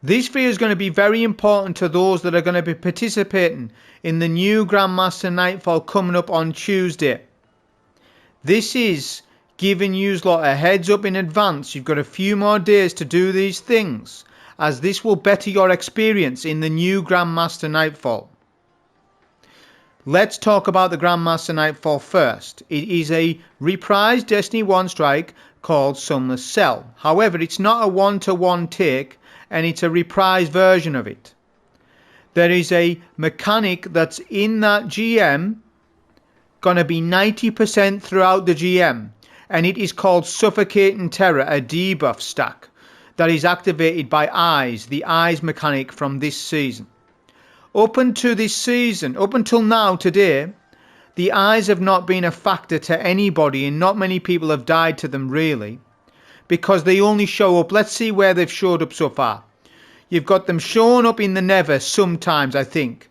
This video is going to be very important to those that are going to be participating in the new Grandmaster Nightfall coming up on Tuesday. This is giving you lot a heads up in advance. You've got a few more days to do these things, as this will better your experience in the new Grandmaster Nightfall. Let's talk about the Grandmaster Nightfall first. It is a reprised Destiny 1 strike called Sunless Cell. However, it's not a one-to-one take, and it's a reprised version of it. There is a mechanic that's in that GM, gonna be 90% throughout the GM, and it is called Suffocating Terror, a debuff stack that is activated by Eyes, the Eyes mechanic from this season. Up until this season, up until now, today, the Eyes have not been a factor to anybody, and not many people have died to them really, because they only show up. Let's see where they've showed up so far. You've got them showing up in the Nether sometimes, I think.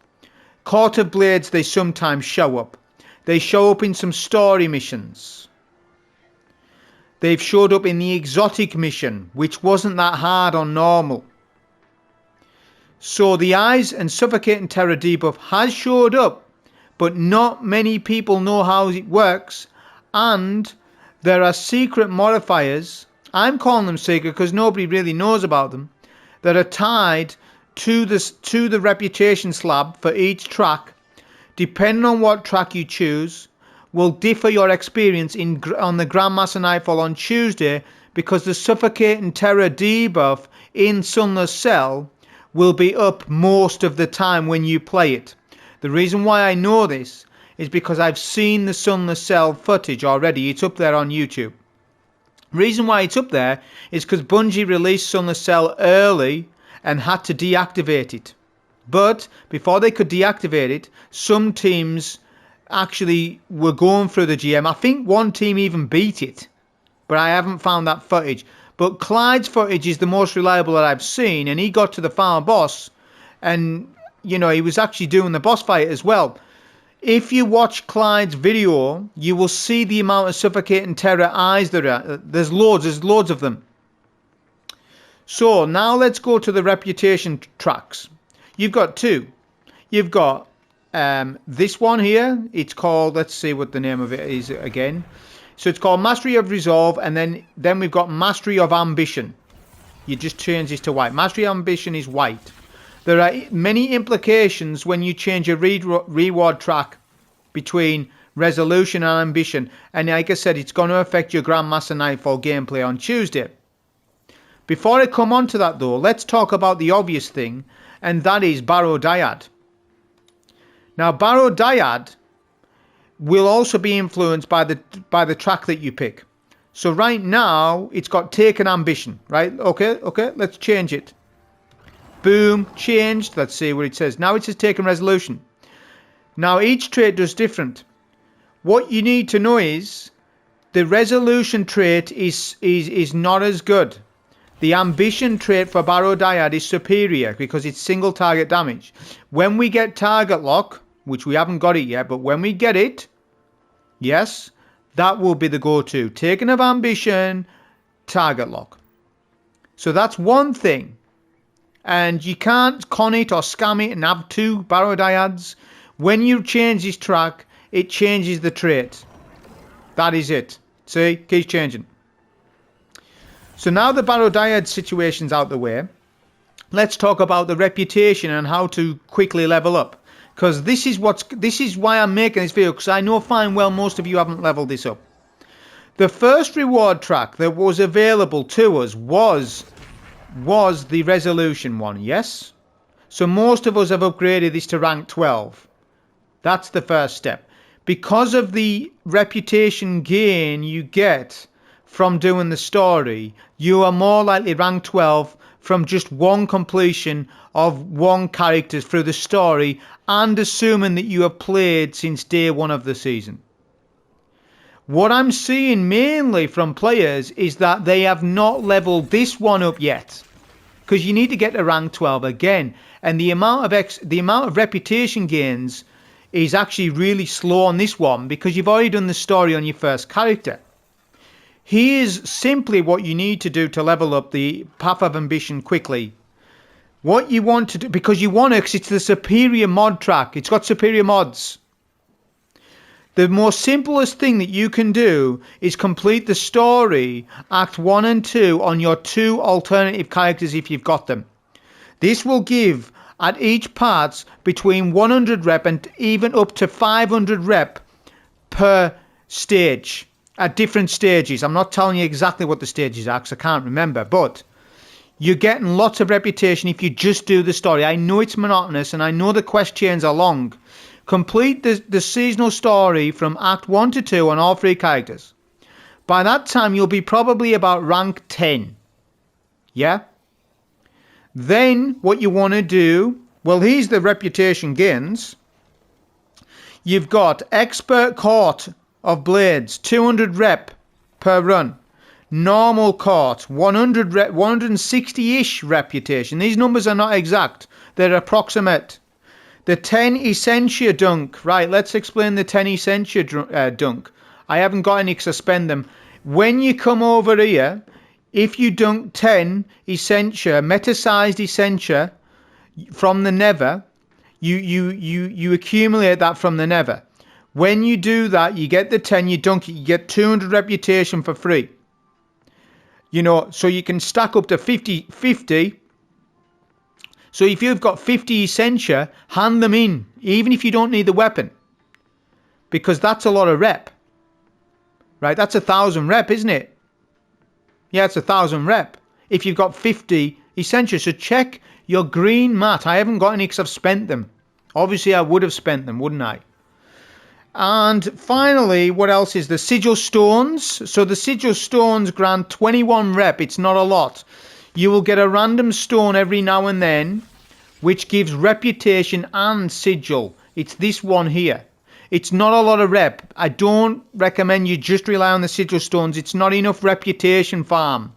Court of Blades, they sometimes show up. They show up in some story missions. They've showed up in the exotic mission, which wasn't that hard on normal. So the Eyes and Suffocating Terror debuff has showed up, but not many people know how it works, and there are secret modifiers. I'm calling them secret because nobody really knows about them, that are tied to the reputation slab for each track. Depending on what track you choose, will differ your experience on the Grandmaster Nightfall on Tuesday, because the Suffocating Terror debuff in Sunless Cell will be up most of the time when you play it. The reason why I know this is because I've seen the Sunless Cell footage already. It's up there on YouTube. Reason why it's up there is because Bungie released Sunless Cell early and had to deactivate it. But before they could deactivate it, some teams actually were going through the GM. I think one team even beat it, but I haven't found that footage. But Clyde's footage is the most reliable that I've seen, and he got to the final boss, and you know, he was actually doing the boss fight as well. If you watch Clyde's video, you will see the amount of Suffocating Terror Eyes there are. There's loads of them. So now let's go to the reputation tracks. You've got two. You've got this one here. It's called, let's see what the name of it is again. So it's called Mastery of Resolve, and then we've got Mastery of Ambition. You just change this to white. Mastery of Ambition is white. There are many implications when you change a reward track between Resolution and Ambition, and like I said, it's going to affect your Grandmaster Nightfall gameplay on Tuesday. Before I come on to that though, let's talk about the obvious thing, and that is Barrow Dyad. Now Barrow Dyad will also be influenced by the track that you pick. So right now it's got Taken Ambition, right? Okay, let's change it. Boom, changed. Let's see what it says. Now it says Taken Resolution. Now each trait does different. What you need to know is the Resolution trait is not as good. The Ambition trait for Barrow Dyad is superior because it's single target damage. When we get target lock, which we haven't got it yet, but when we get it, yes, that will be the go-to. Taken of Ambition, target lock. So that's one thing. And you can't con it or scam it and have two Barrow Dyads. When you change this track, it changes the trait. That is it. See, keeps changing. So now the Barrow Dyad situation's out the way, let's talk about the reputation and how to quickly level up. Because this is why I'm making this video, because I know fine well most of you haven't leveled this up. The first reward track that was available to us was the Resolution one, yes? So most of us have upgraded this to rank 12. That's the first step. Because of the reputation gain you get from doing the story, you are more likely rank 12 from just one completion of one character through the story, and assuming that you have played since day one of the season. What I'm seeing mainly from players is that they have not leveled this one up yet, because you need to get to rank 12 again, and the amount of reputation gains is actually really slow on this one because you've already done the story on your first character. Here's simply what you need to do to level up the Path of Ambition quickly. what you want to do, because you want to, because it's the superior mod track. It's got superior mods. The most simplest thing that you can do is complete the story, Act 1 and 2, on your 2 alternative characters if you've got them. This will give, at each part, between 100 rep and even up to 500 rep per stage, at different stages. I'm not telling you exactly what the stages are because I can't remember, but you're getting lots of reputation if you just do the story. I know it's monotonous and I know the quest chains are long. Complete the seasonal story from Act 1 to 2 on all 3 characters. By that time, you'll be probably about rank 10. Yeah? Then, what you want to do, well, here's the reputation gains. You've got Expert Court of Blades, 200 rep per run. Normal Court, 100 rep, 160-ish reputation. These numbers are not exact. They're approximate. The 10 Essentia dunk. Right, let's explain the 10 Essentia dunk. I haven't got any because I spend them. When you come over here, if you dunk 10 Essentia, meta-sized Essentia from the Nether, you accumulate that from the Nether. When you do that, you get the 10, you dunk it, you get 200 reputation for free. You know, so you can stack up to 50. So if you've got 50 Essentia, hand them in, even if you don't need the weapon. Because that's a lot of rep. Right, that's 1,000 rep, isn't it? Yeah, it's 1,000 rep. If you've got 50 Essentia. So check your green mat. I haven't got any because I've spent them. Obviously, I would have spent them, wouldn't I? And finally, what else is the Sigil Stones? So the Sigil Stones grant 21 rep. It's not a lot. You will get a random stone every now and then, which gives reputation and sigil. It's this one here. It's not a lot of rep. I don't recommend you just rely on the sigil stones. It's not enough reputation farm.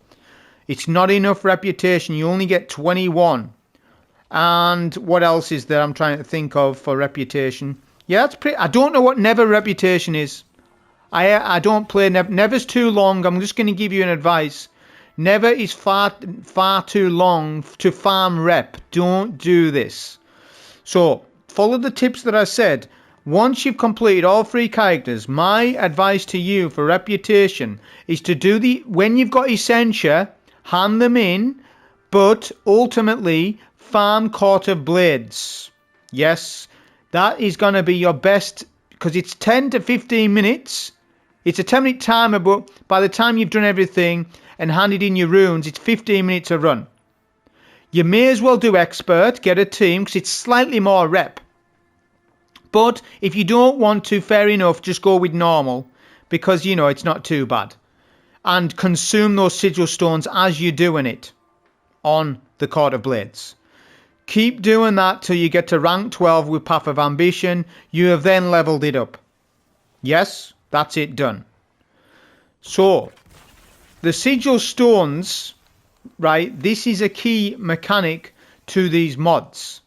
It's not enough reputation. You only get 21. And what else is there I'm trying to think of for reputation? Yeah, that's pretty. I don't know what Never reputation is. I don't play Never. Never's too long. I'm just going to give you an advice. Never is far too long to farm rep. Don't do this. So, follow the tips that I said. Once you've completed all 3 characters, my advice to you for reputation is to do when you've got Essentia, hand them in, but ultimately farm Court of Blades. Yes, that is going to be your best, because it's 10 to 15 minutes. It's a 10-minute timer, but by the time you've done everything and handed in your runes, it's 15 minutes a run. You may as well do Expert, get a team, because it's slightly more rep. But if you don't want to, fair enough, just go with normal, because, you know, it's not too bad. And consume those sigil stones as you're doing it on the Court of Blades. Keep doing that till you get to rank 12 with Path of Ambition. You have then leveled it up. Yes, that's it done. So, the sigil stones, right, this is a key mechanic to these mods.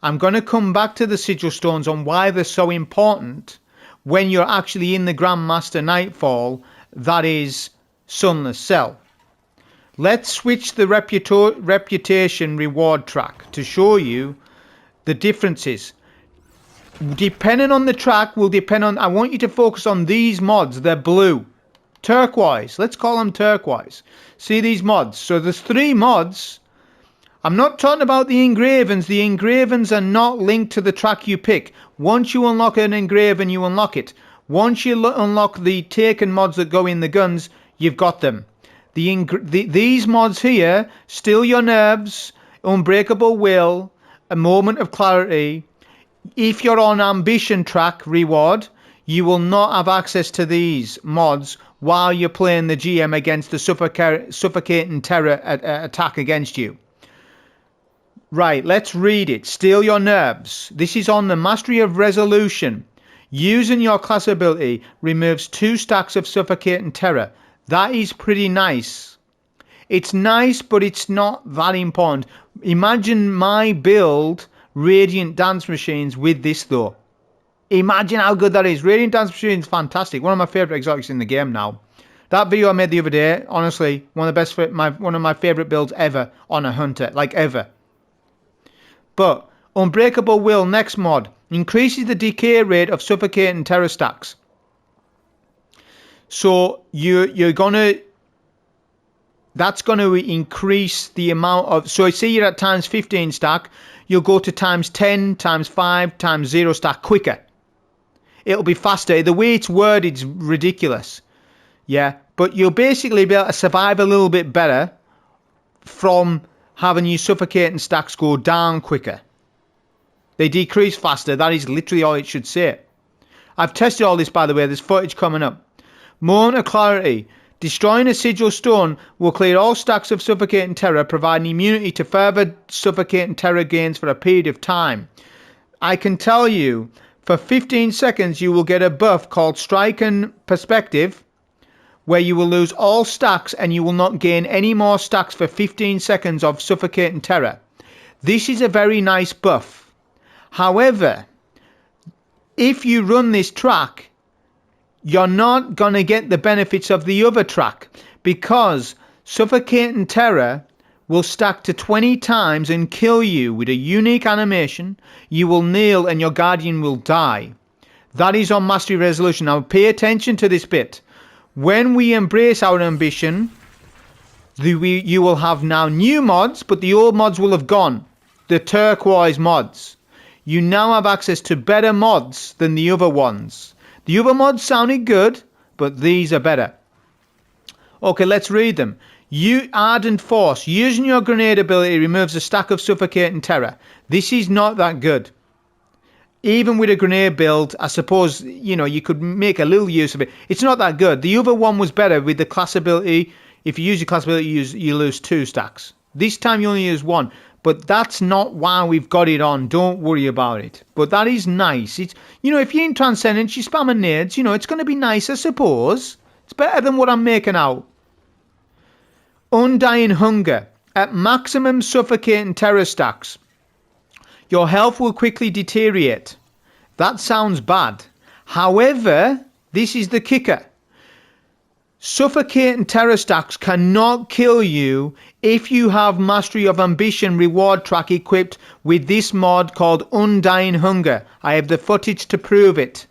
I'm going to come back to the sigil stones on why they're so important when you're actually in the Grandmaster Nightfall, that is Sunless Cell. Let's switch the reputation reward track to show you the differences. Depending on the track will depend on, I want you to focus on these mods. They're blue. Turquoise. Let's call them turquoise. See these mods? So there's 3 mods. I'm not talking about the engravings. The engravings are not linked to the track you pick. Once you unlock an engraven, you unlock it. Once you unlock the taken mods that go in the guns, you've got them. These mods here, Still Your Nerves, Unbreakable Will, A Moment of Clarity. If you're on Ambition track reward, you will not have access to these mods while you're playing the GM against the Suffocating Terror attack against you. Right, let's read it. Steal Your Nerves. This is on the Mastery of Resolution. Using your class ability removes 2 stacks of Suffocating Terror. That is pretty nice. It's nice, but it's not that important. Imagine my build Radiant Dance Machines with this, though. Imagine how good that is. Radiant Dance Machines is fantastic. One of my favourite exotics in the game now. That video I made the other day, honestly, one of my favourite builds ever on a hunter. Like, ever. But Unbreakable Will, next mod, increases the decay rate of Suffocating Terror stacks. So you're gonna, that's going to increase the amount of, so say you're at times 15 stack, you'll go to times 10, times 5, times 0 stack quicker. It'll be faster. The way it's worded is ridiculous. Yeah, but you'll basically be able to survive a little bit better from having your Suffocating stacks go down quicker. They decrease faster. That is literally all it should say. I've tested all this, by the way. There's footage coming up. Moment of clarity. Destroying a Sigil stone will clear all stacks of Suffocating Terror, providing immunity to further Suffocating Terror gains for a period of time. I can tell you, for 15 seconds you will get a buff called Strike and Perspective, where you will lose all stacks and you will not gain any more stacks for 15 seconds of Suffocating Terror. This is a very nice buff. However, if you run this track, you're not going to get the benefits of the other track, because Suffocating Terror will stack to 20 times and kill you with a unique animation. You will kneel and your Guardian will die. That is on Mastery Resolution. Now pay attention to this bit. When we embrace our ambition, you will have now new mods, but the old mods will have gone. The turquoise mods. You now have access to better mods than the other ones. The other mods sounded good, but these are better. Okay, let's read them. Ardent Force. Using your grenade ability removes a stack of Suffocating Terror. This is not that good. Even with a grenade build, I suppose, you know, you could make a little use of it. It's not that good. The other one was better with the class ability. If you use your class ability, you lose 2 stacks. This time you only use 1. But that's not why we've got it on. Don't worry about it. But that is nice. It's, you know, if you're in Transcendence, you spam nades, you know, it's going to be nice, I suppose. It's better than what I'm making out. Undying Hunger. At maximum Suffocating Terror stacks, your health will quickly deteriorate. That sounds bad. However, this is the kicker. Suffocating Terror stacks cannot kill you if you have Mastery of Ambition reward track equipped with this mod called Undying Hunger. I have the footage to prove it.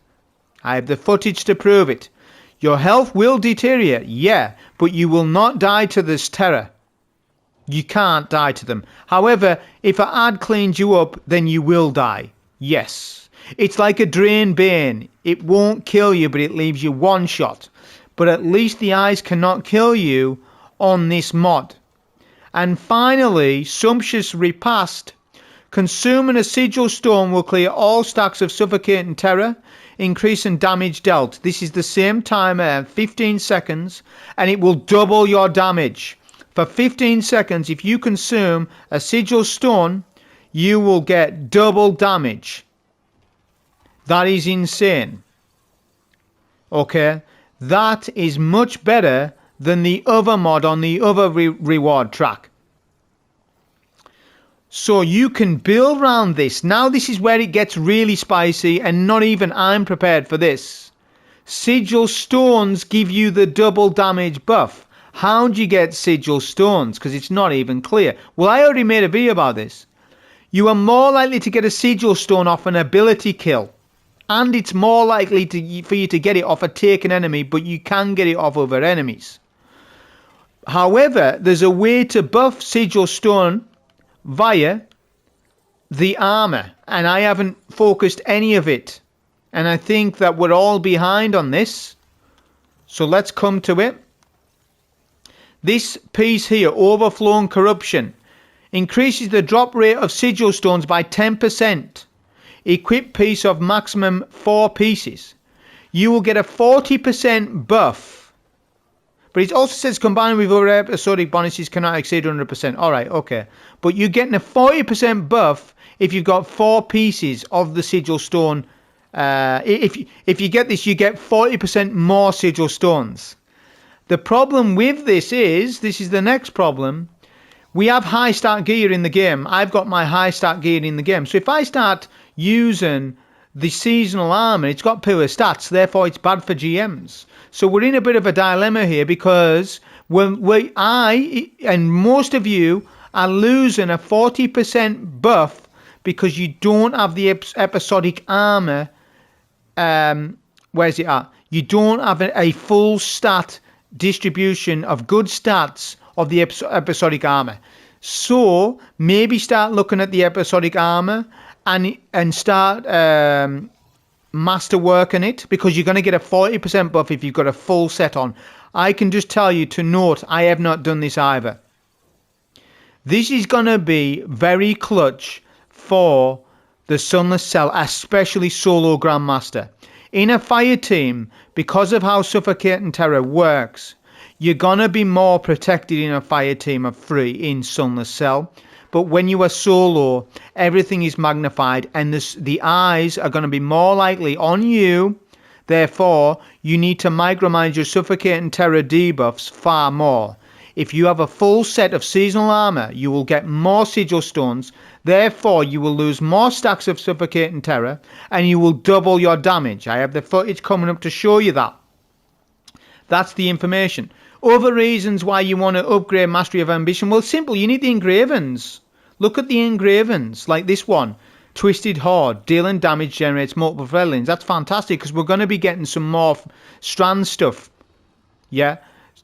Your health will deteriorate, yeah, but you will not die to this terror. You can't die to them. However, if an ad cleans you up, then you will die. Yes. It's like a Drain Bane. It won't kill you, but it leaves you one shot. But at least the eyes cannot kill you on this mod. And finally, Sumptuous Repast. Consuming a Sigil stone will clear all stacks of Suffocating Terror, increasing damage dealt. This is the same timer, 15 seconds, and it will double your damage. For 15 seconds, if you consume a Sigil stone, you will get double damage. That is insane. Okay, that is much better than the other mod on the other reward track. So you can build around this. Now this is where it gets really spicy, and not even I'm prepared for this. Sigil stones give you the double damage buff. How do you get Sigil stones? Because it's not even clear. Well, I already made a video about this. You are more likely to get a Sigil stone off an ability kill. And it's more likely for you to get it off a taken enemy, but you can get it off other enemies. However, there's a way to buff Sigil stone via the armor, and I haven't focused any of it, and I think that we're all behind on this, so let's come to it. This piece here, Overflowing Corruption, increases the drop rate of Sigil stones by 10%. Equip piece of maximum 4 pieces. You will get a 40% buff. But it also says combined with other episodic bonuses cannot exceed 100%. Alright, okay. But you're getting a 40% buff if you've got 4 pieces of the Sigil stone. If you get this, you get 40% more Sigil stones. The problem with this is the next problem. We have high start gear in the game. I've got my high start gear in the game. So if I start using the seasonal armor, it's got poor stats, therefore it's bad for GMs. So we're in a bit of a dilemma here, because I and most of you are losing a 40% buff because you don't have the episodic armor. Where's it at? You don't have a full stat distribution of good stats of the episodic armor. So maybe start looking at the episodic armor and start master working it, because you're going to get a 40% buff if you've got a full set on. I can just tell you to note, I have not done this either. This is going to be very clutch for the Sunless Cell, especially solo Grandmaster. In a fire team, because of how Suffocating Terror works, you're going to be more protected in a fire team of 3 in Sunless Cell. But when you are solo, everything is magnified, and the eyes are going to be more likely on you. Therefore, you need to micromanage your Suffocating Terror debuffs far more. If you have a full set of seasonal armor, you will get more Sigil stones. Therefore, you will lose more stacks of Suffocating Terror, and you will double your damage. I have the footage coming up to show you that. That's the information. Other reasons why you want to upgrade Mastery of Ambition. Well, simple. You need the engravings. Look at the engravings, like this one. Twisted Horde. Dealing damage generates multiple featherlings. That's fantastic, because we're going to be getting some more strand stuff. Yeah.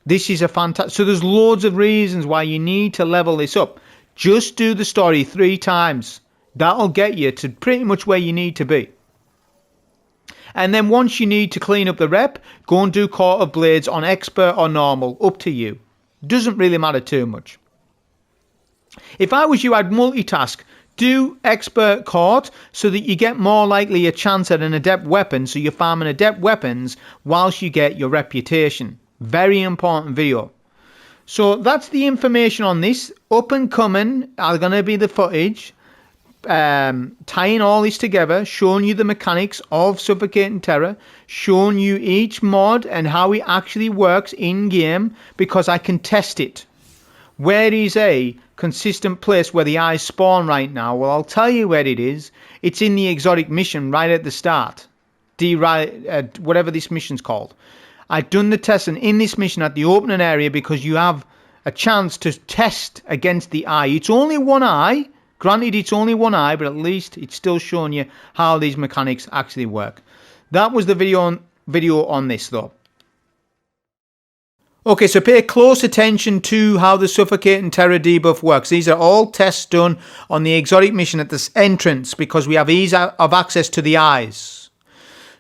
This is a fantastic... So there's loads of reasons why you need to level this up. Just do the story 3 times. That'll get you to pretty much where you need to be. And then once you need to clean up the rep, go and do Court of Blades on Expert or Normal. Up to you. Doesn't really matter too much. If I was you, I'd multitask. Do Expert Court so that you get more likely a chance at an Adept weapon, so you're farming Adept weapons whilst you get your reputation. Very important video. So that's the information on this. Up and coming are going to be the footage. Tying all this together, showing you the mechanics of Suffocating Terror, showing you each mod and how it actually works in game, because I can test it. Where is a consistent place where the eyes spawn right now? Well, I'll tell you where it is. It's in the exotic mission right at the start. Whatever this mission's called. I've done the testing in this mission at the opening area, because you have a chance to test against the eye. It's only one eye. Granted, it's only one eye, but at least it's still showing you how these mechanics actually work. That was the video on this, though. Okay, so pay close attention to how the Suffocating Terror debuff works. These are all tests done on the exotic mission at this entrance, because we have ease of access to the eyes.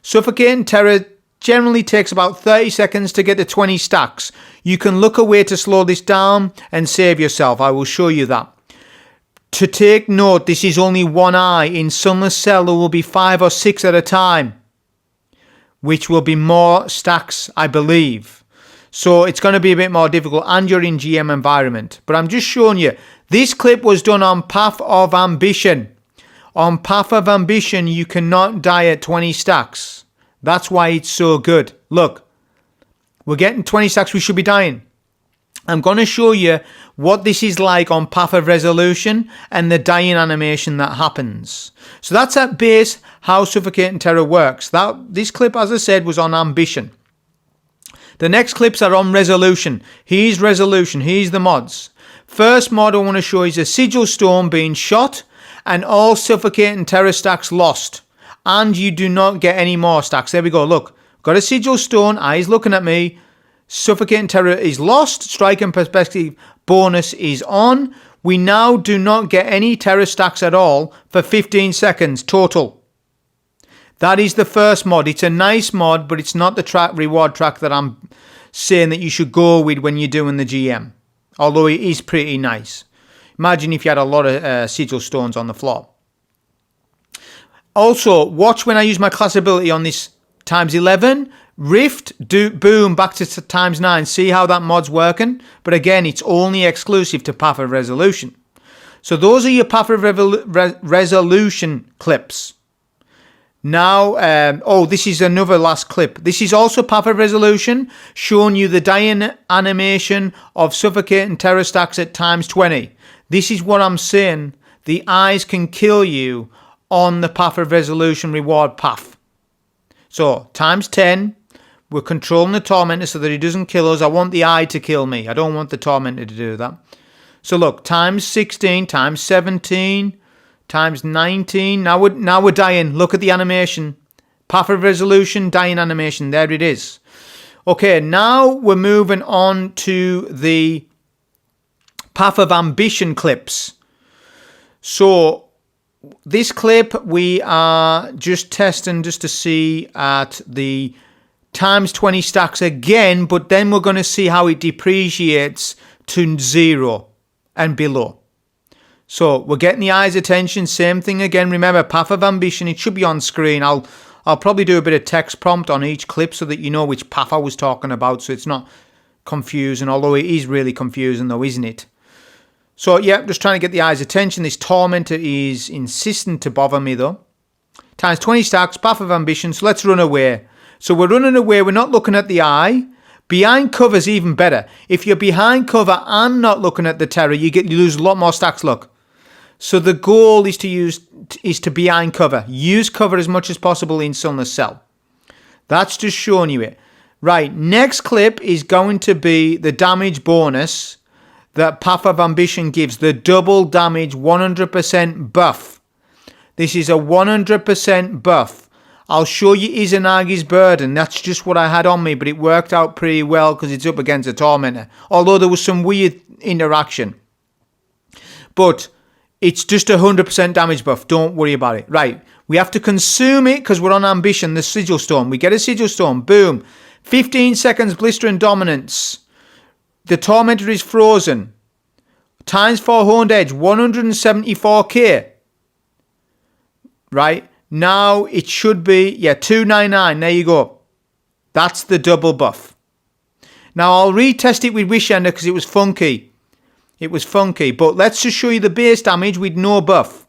Suffocating Terror generally takes about 30 seconds to get to 20 stacks. You can look away to slow this down and save yourself. I will show you that. To take note, this is only one eye. In Sunless Cell, there will be 5 or 6 at a time, which will be more stacks, I believe. So it's going to be a bit more difficult, and you're in GM environment. But I'm just showing you. This clip was done on Path of Ambition. On Path of Ambition, you cannot die at 20 stacks. That's why it's so good. Look, we're getting 20 stacks, we should be dying. I'm going to show you what this is like on Path of Resolution and the dying animation that happens. So that's at base how Suffocating Terror works. This clip, as I said, was on Ambition. The next clips are on Resolution. Here's Resolution, here's the mods. First mod I want to show is a Sigil Stone being shot and all Suffocating Terror stacks lost. And you do not get any more stacks. There we go. Look, got a Sigil Stone. Eyes looking at me. Suffocating Terror is lost. Strike and Perspective bonus is on. We now do not get any Terror stacks at all for 15 seconds total. That is the first mod. It's a nice mod, but it's not the reward track that I'm saying that you should go with when you're doing the GM. Although it is pretty nice. Imagine if you had a lot of Sigil Stones on the floor. Also, watch when I use my class ability on this times 11. Rift, boom, back to times 9. See how that mod's working? But again, it's only exclusive to Path of Resolution. So those are your Path of Resolution clips. Now, this is another last clip. This is also Path of Resolution, showing you the dying animation of Suffocating Terror stacks at times 20. This is what I'm saying. The eyes can kill you on the Path of Resolution reward path. So, times 10, we're controlling the Tormentor so that he doesn't kill us. I want the eye to kill me. I don't want the Tormentor to do that. So look, times 16, times 17, times 19. Now we're dying. Look at the animation. Path of resolution, dying animation. There it is. Okay, now we're moving on to the Path of Ambition clips. So this clip we are just testing just to see at the times 20 stacks again, but then we're going to see how it depreciates to 0 and below. So we're getting the eye's attention, same thing again. Remember, Path of Ambition, it should be on screen. I'll probably do a bit of text prompt on each clip so that you know which path I was talking about, so it's not confusing, although it is really confusing though, isn't it? So yeah, just trying to get the eye's attention. This Tormentor is insistent to bother me though. Times 20 stacks, Path of Ambition, so let's run away. So we're running away, we're not looking at the eye. Behind cover's even better. If you're behind cover and not looking at the terror, you lose a lot more stacks, look. So the goal is to behind cover. Use cover as much as possible in Sunless Cell. That's just showing you it. Right, next clip is going to be the damage bonus that Path of Ambition gives. The double damage 100% buff. This is a 100% buff. I'll show you Izanagi's Burden. That's just what I had on me, but it worked out pretty well because it's up against a Tormentor. Although there was some weird interaction. But it's just 100% damage buff. Don't worry about it. Right. We have to consume it because we're on Ambition. The Sigil Stone. We get a Sigil Stone. Boom. 15 seconds Blister and Dominance. The Tormentor is frozen. Times 4 Honed Edge. 174k. Right. Now it should be, 299. There you go. That's the double buff. Now I'll retest it with Wish Ender because it was funky. It was funky, but let's just show you the base damage with no buff.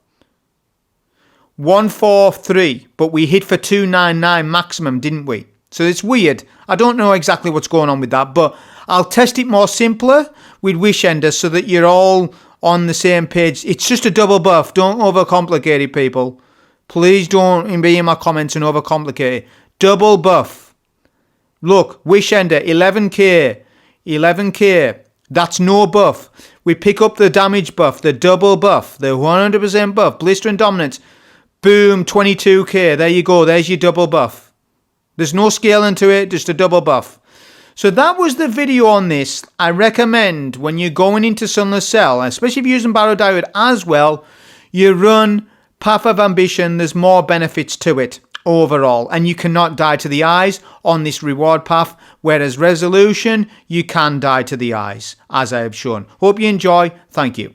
143, but we hit for 299 maximum, didn't we? So it's weird. I don't know exactly what's going on with that, but I'll test it more simpler with Wish Ender so that you're all on the same page. It's just a double buff. Don't overcomplicate it, people. Please don't be in my comments and overcomplicate it. Double buff. Look, Wish Ender, 11k. 11k. That's no buff. We pick up the damage buff, the double buff, the 100% buff, Blister and Dominance. Boom, 22k. There you go. There's your double buff. There's no scaling to it, just a double buff. So that was the video on this. I recommend when you're going into Sunless Cell, especially if you're using Barrow Dyad as well, you run Path of Ambition. There's more benefits to it overall, and you cannot die to the eyes on this reward path, whereas Resolution, you can die to the eyes, as I have shown. Hope you enjoy. Thank you.